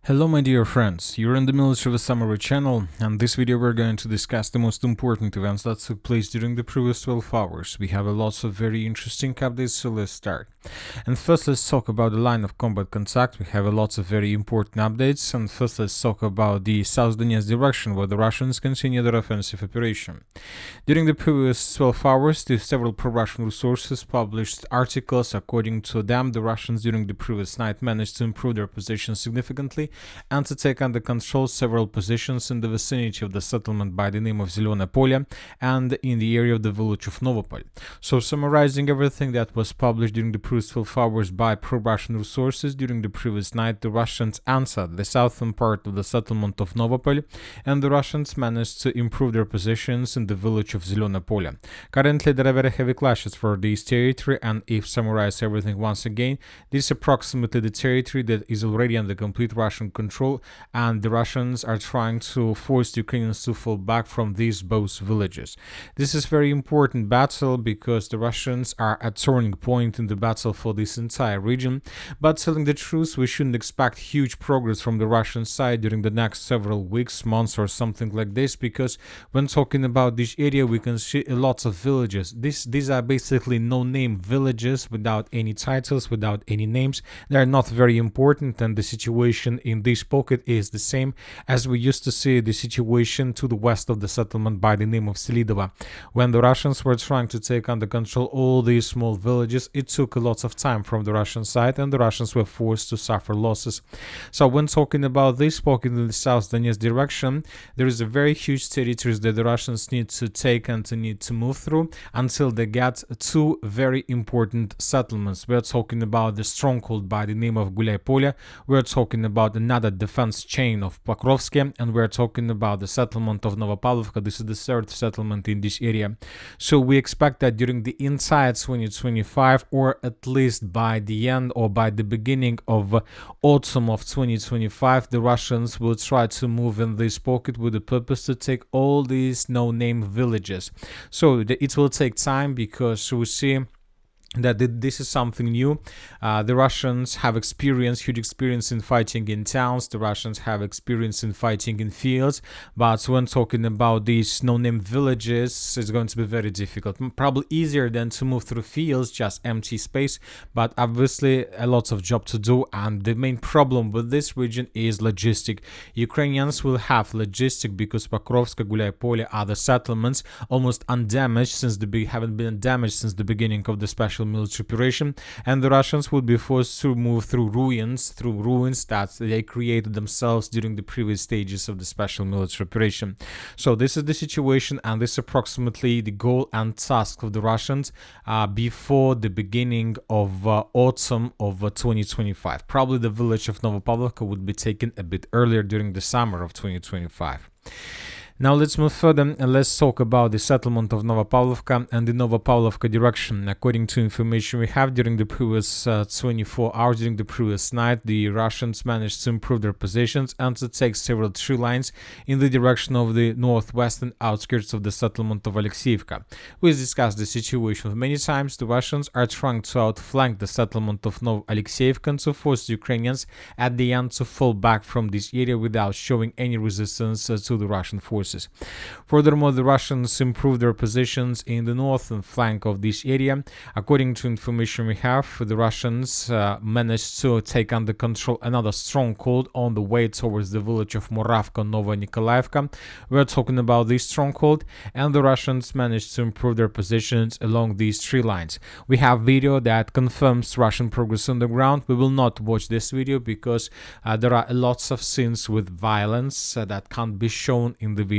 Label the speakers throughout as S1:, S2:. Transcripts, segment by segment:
S1: Hello my dear friends, you're in the Military Summary channel, and this video we're going to discuss the most important events that took place during the previous 12 hours. We have lots of very interesting updates, so let's start. And first let's talk about the line of combat contact. We have lots of very important updates, and first let's talk about the South Donetsk direction where the Russians continue their offensive operation. During the previous 12 hours, the several pro-Russian resources published articles. According to them, the Russians during the previous night managed to improve their position significantly and to take under control several positions in the vicinity of the settlement by the name of Zelene and in the area of the village of Novopil. So summarizing everything that was published during the previous 12 hours by pro-Russian resources, during the previous night the Russians answered the southern part of the settlement of Novopil, and the Russians managed to improve their positions in the village of Zelene. Currently there are very heavy clashes for this territory, and if summarize everything once again, this is approximately the territory that is already under complete Russian control, and the Russians are trying to force the Ukrainians to fall back from these both villages. This is very important battle because the Russians are at turning point in the battle for this entire region, but telling the truth, we shouldn't expect huge progress from the Russian side during the next several weeks, months or something like this, because when talking about this area we can see lots of villages. These are basically no-name villages without any titles, without any names. They are not very important, and the situation in this pocket is the same as we used to see the situation to the west of the settlement by the name of Selidova. When the Russians were trying to take under control all these small villages, it took a lot of time from the Russian side, and the Russians were forced to suffer losses. So when talking about this pocket in the South Donetsk direction, there is a very huge territories that the Russians need to take and need to move through until they get two very important settlements. We're talking about the stronghold by the name of Gulyai-Polye, we're talking about another defense chain of Pokrovsky, and we're talking about the settlement of Novopavlovka. This is the third settlement in this area. So we expect that during the entire 2025, or at least by the end or by the beginning of autumn of 2025, the Russians will try to move in this pocket with the purpose to take all these no-name villages. So it will take time because we see that this is something new. The Russians have huge experience in fighting in towns. The Russians have experience in fighting in fields. But when talking about these no-name villages, it's going to be very difficult. Probably easier than to move through fields, just empty space. But obviously a lot of job to do. And the main problem with this region is logistic. Ukrainians will have logistic because Pokrovska, Gulyai-Polye, other settlements almost undamaged haven't been damaged since the beginning of the special military operation, and the Russians would be forced to move through ruins that they created themselves during the previous stages of the special military operation. So this is the situation, and this is approximately the goal and task of the Russians before the beginning of autumn of 2025. Probably the village of Novopavlovka would be taken a bit earlier during the summer of 2025. Now let's move further and let's talk about the settlement of Novopavlovka and the Novopavlovka direction. According to information we have, during the previous 24 hours, during the previous night, the Russians managed to improve their positions and to take several tree lines in the direction of the northwestern outskirts of the settlement of Alexeyevka. We've discussed the situation many times. The Russians are trying to outflank the settlement of Alexeyevka and to force the Ukrainians at the end to fall back from this area without showing any resistance to the Russian forces. Furthermore, the Russians improved their positions in the northern flank of this area. According to information we have, the Russians managed to take under control another stronghold on the way towards the village of Moravka, Novonikolayevka. We're talking about this stronghold, and the Russians managed to improve their positions along these tree lines. We have video that confirms Russian progress on the ground. We will not watch this video because there are lots of scenes with violence that can't be shown in the video.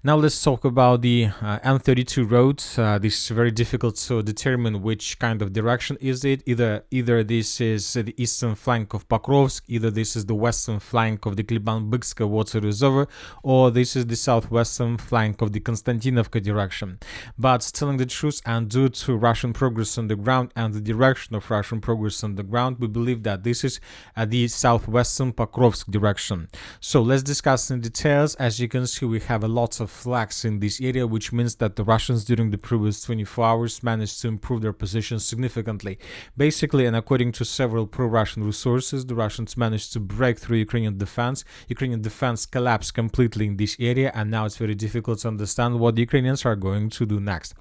S1: Now let's talk about the M32 Road. This is very difficult to determine which kind of direction is it. Either this is the eastern flank of Pokrovsk, either this is the western flank of the Kliban-Bykska water reservoir, or this is the southwestern flank of the Kostiantynivka direction. But telling the truth, and due to Russian progress on the ground and the direction of Russian progress on the ground, we believe that this is the southwestern Pokrovsk direction. So let's discuss in details. As you can see, we have a lot of flags in this area, which means that the Russians during the previous 24 hours managed to improve their position significantly. Basically, and according to several pro-Russian resources, the Russians managed to break through Ukrainian defense. Ukrainian defense collapsed completely in this area, and now it's very difficult to understand what the Ukrainians are going to do next.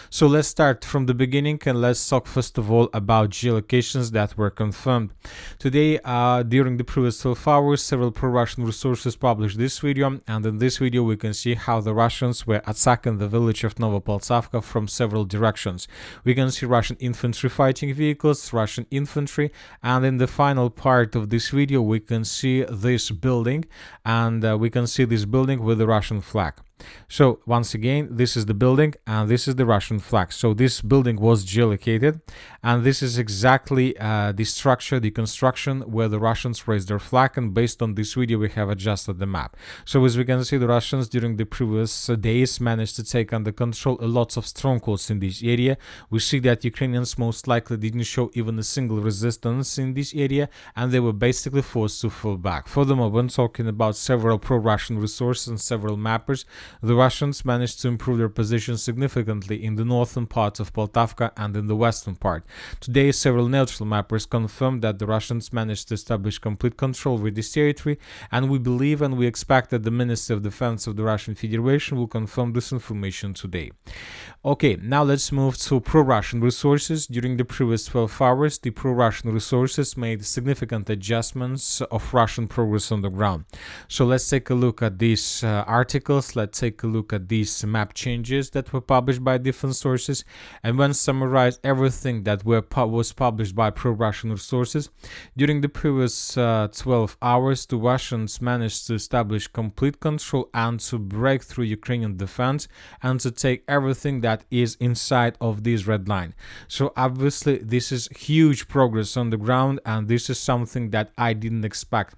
S1: So let's start from the beginning, and let's talk first of all about geolocations that were confirmed. Today, during the previous 12 hours, several pro-Russian resources published this video, and in this video we can see how the Russians were attacking the village of Novopil from several directions. We can see Russian infantry fighting vehicles, Russian infantry, and in the final part of this video we can see this building, and we can see this building with the Russian flag. So once again, this is the building and this is the Russian flag. So this building was geolocated, and this is exactly the structure, the construction where the Russians raised their flag, and based on this video we have adjusted the map. So as we can see, the Russians during the previous days managed to take under control a lot of strongholds in this area. We see that Ukrainians most likely didn't show even a single resistance in this area, and they were basically forced to fall back. Furthermore, when talking about several pro-Russian resources and several mappers, the Russians managed to improve their position significantly in the northern part of Poltavka and in the western part. Today, several neutral mappers confirmed that the Russians managed to establish complete control with this territory, and we believe and we expect that the Ministry of Defense of the Russian Federation will confirm this information today. Okay, now let's move to pro-Russian resources. During the previous 12 hours, the pro-Russian resources made significant adjustments of Russian progress on the ground. So let's take a look at these articles. Let's take a look at these map changes that were published by different sources, and when summarize everything that was published by pro-Russian resources. During the previous 12 hours, the Russians managed to establish complete control and to break through Ukrainian defense and to take everything that is inside of this red line. So obviously this is huge progress on the ground, and this is something that I didn't expect.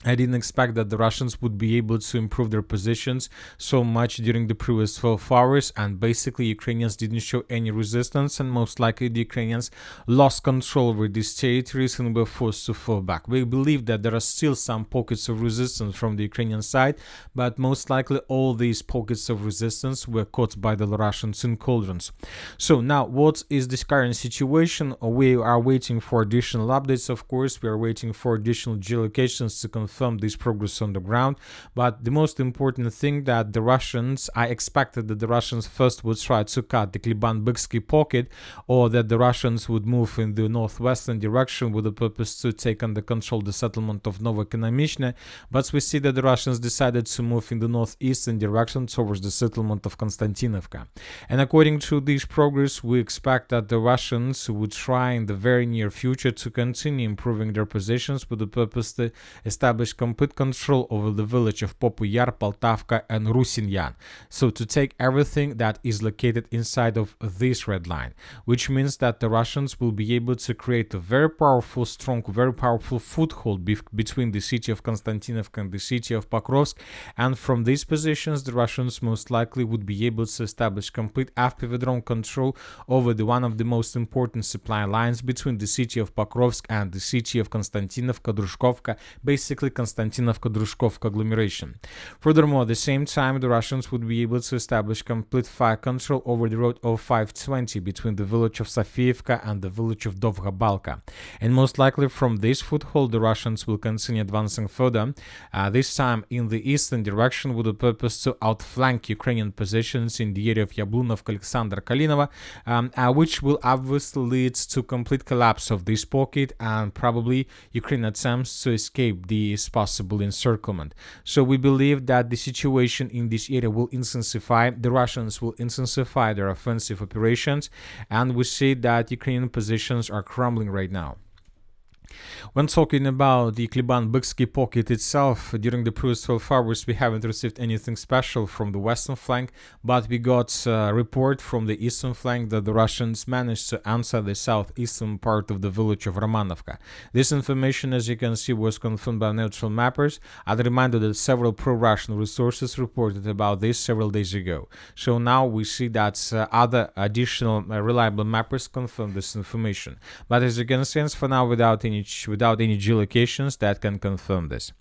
S1: I didn't expect that the Russians would be able to improve their positions so much during the previous 12 hours, and basically Ukrainians didn't show any resistance, and most likely the Ukrainians lost control over these territories and were forced to fall back. We believe that there are still some pockets of resistance from the Ukrainian side, but most likely all these pockets of resistance were caught by the Russians in cauldrons. So now, what is this current situation? We are waiting for additional updates, of course. We are waiting for additional geolocations to confirm this progress on the ground, but the most important thing that the Russians, I expected that the Russians first would try to cut the Kliban-Byksky pocket, or that the Russians would move in the northwestern direction with the purpose to take under control the settlement of Novoekonomishne, but we see that the Russians decided to move in the northeastern direction towards the settlement of Kostiantynivka. And according to this progress, we expect that the Russians would try in the very near future to continue improving their positions with the purpose to establish complete control over the village of Popuyar, Poltavka, and Rusinyan. So to take everything that is located inside of this red line, which means that the Russians will be able to create a very powerful, strong, very powerful foothold between the city of Kostiantynivka and the city of Pokrovsk. And from these positions, the Russians most likely would be able to establish complete FPV drone control over the one of the most important supply lines between the city of Pokrovsk and the city of Kostiantynivka, Drushkovka, basically Kostiantynivka-Drushkovka agglomeration. Furthermore, at the same time, the Russians would be able to establish complete fire control over the road of 520 between the village of Sofievka and the village of Dovga-Balka. And most likely from this foothold, the Russians will continue advancing further, this time in the eastern direction with the purpose to outflank Ukrainian positions in the area of Yablunovka, Alexander, Kalinova, which will obviously lead to complete collapse of this pocket and probably Ukraine attempts to escape this possible encirclement. So we believe that the situation in this area will intensify. The Russians will intensify their offensive operations, and we see that Ukrainian positions are crumbling right now. When talking about the Kliban-Byksky pocket itself, during the previous 12 hours we haven't received anything special from the western flank, but we got a report from the eastern flank that the Russians managed to answer the southeastern part of the village of Romanovka. This information, as you can see, was confirmed by neutral mappers. I'd remind you that several pro-Russian resources reported about this several days ago. So now we see that other additional reliable mappers confirm this information. But as you can sense, for now, without any without any geolocations that can confirm this.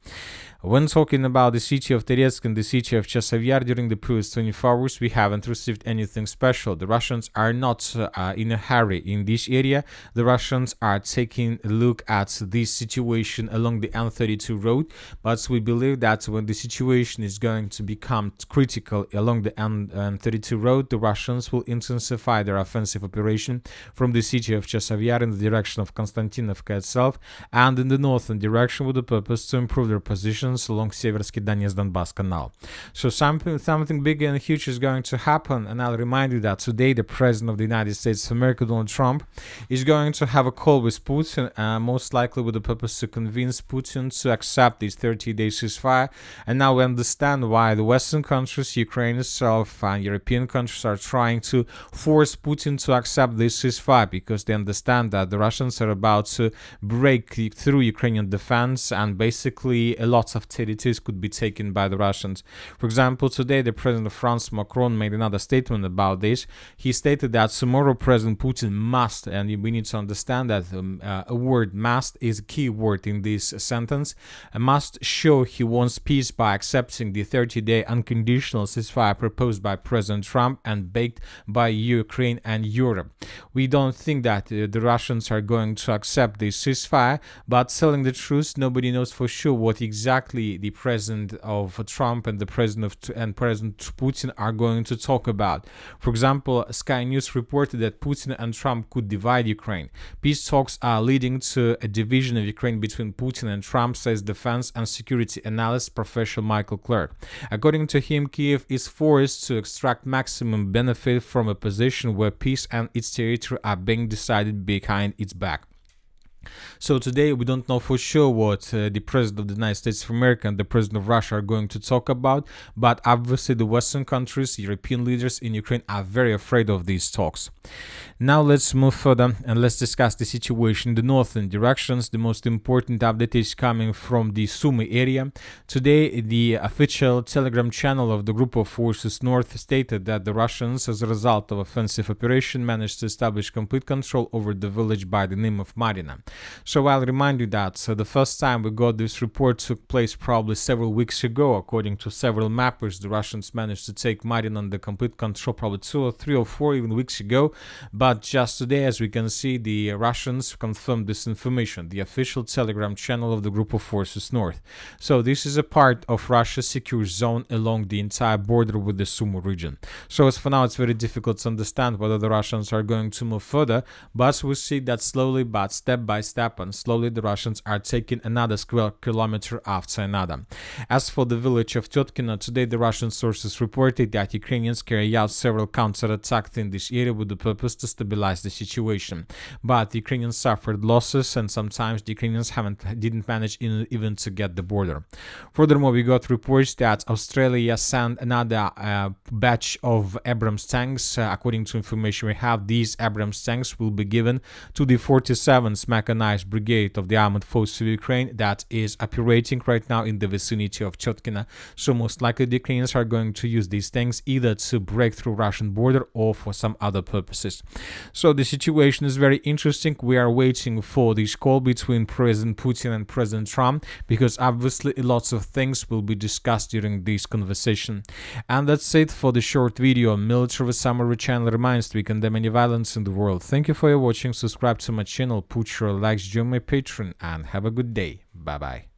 S1: When talking about the city of Terezk and the city of Chasiv during the previous 24 hours, we haven't received anything special. The Russians are not in a hurry in this area. The Russians are taking a look at this situation along the M32 road, but we believe that when the situation is going to become critical along the M32 road, the Russians will intensify their offensive operation from the city of Chasiv in the direction of Kostiantynivka itself and in the northern direction with the purpose to improve their position along Seversky Donetsk-Donbass Canal. So something big and huge is going to happen, and I'll remind you that today the President of the United States of America, Donald Trump, is going to have a call with Putin, most likely with the purpose to convince Putin to accept this 30-day ceasefire. And now we understand why the Western countries, Ukraine itself, and European countries are trying to force Putin to accept this ceasefire, because they understand that the Russians are about to break through Ukrainian defense, and basically a lot of territories could be taken by the Russians. For example, today the President of France, Macron, made another statement about this. He stated that tomorrow President Putin must, and we need to understand that a word must is a key word in this sentence, must show he wants peace by accepting the 30-day unconditional ceasefire proposed by President Trump and backed by Ukraine and Europe. We don't think that the Russians are going to accept this ceasefire, but telling the truth, nobody knows for sure what exactly the President of Trump and the President Putin are going to talk about. For example, Sky News reported that Putin and Trump could divide Ukraine. Peace talks are leading to a division of Ukraine between Putin and Trump, says defense and security analyst Professor Michael Clark. According to him, Kiev is forced to extract maximum benefit from a position where peace and its territory are being decided behind its back. So today we don't know for sure what the President of the United States of America and the President of Russia are going to talk about, but obviously the Western countries, European leaders in Ukraine are very afraid of these talks. Now let's move further and let's discuss the situation in the northern directions. The most important update is coming from the Sumy area. Today the official Telegram channel of the Group of Forces North stated that the Russians, as a result of offensive operation, managed to establish complete control over the village by the name of Marina. So I'll remind you that the first time we got this report took place probably several weeks ago. According to several mappers, the Russians managed to take Marina under complete control probably 2 or 3 or 4 even weeks ago. But just today, as we can see, the Russians confirmed this information, the official Telegram channel of the Group of Forces North. So this is a part of Russia's secure zone along the entire border with the Sumy region. So as for now, it's very difficult to understand whether the Russians are going to move further, but we see that slowly but step by step and slowly the Russians are taking another square kilometer after another. As for the village of Tyotkino, today the Russian sources reported that Ukrainians carry out several counterattacks in this area with the purpose to stabilize the situation. But the Ukrainians suffered losses, and sometimes the Ukrainians didn't manage even to get the border. Furthermore, we got reports that Australia sent another batch of Abrams tanks. According to information we have, these Abrams tanks will be given to the 47th Mechanized Brigade of the Armored Forces of Ukraine that is operating right now in the vicinity of Tyotkino. So most likely the Ukrainians are going to use these tanks either to break through Russian border or for some other purposes. So the situation is very interesting. We are waiting for this call between President Putin and President Trump, because obviously lots of things will be discussed during this conversation. And that's it for the short video. Military Summary channel reminds we condemn any violence in the world. Thank you for your watching. Subscribe to my channel, put your likes, join my Patreon, and have a good day. Bye bye.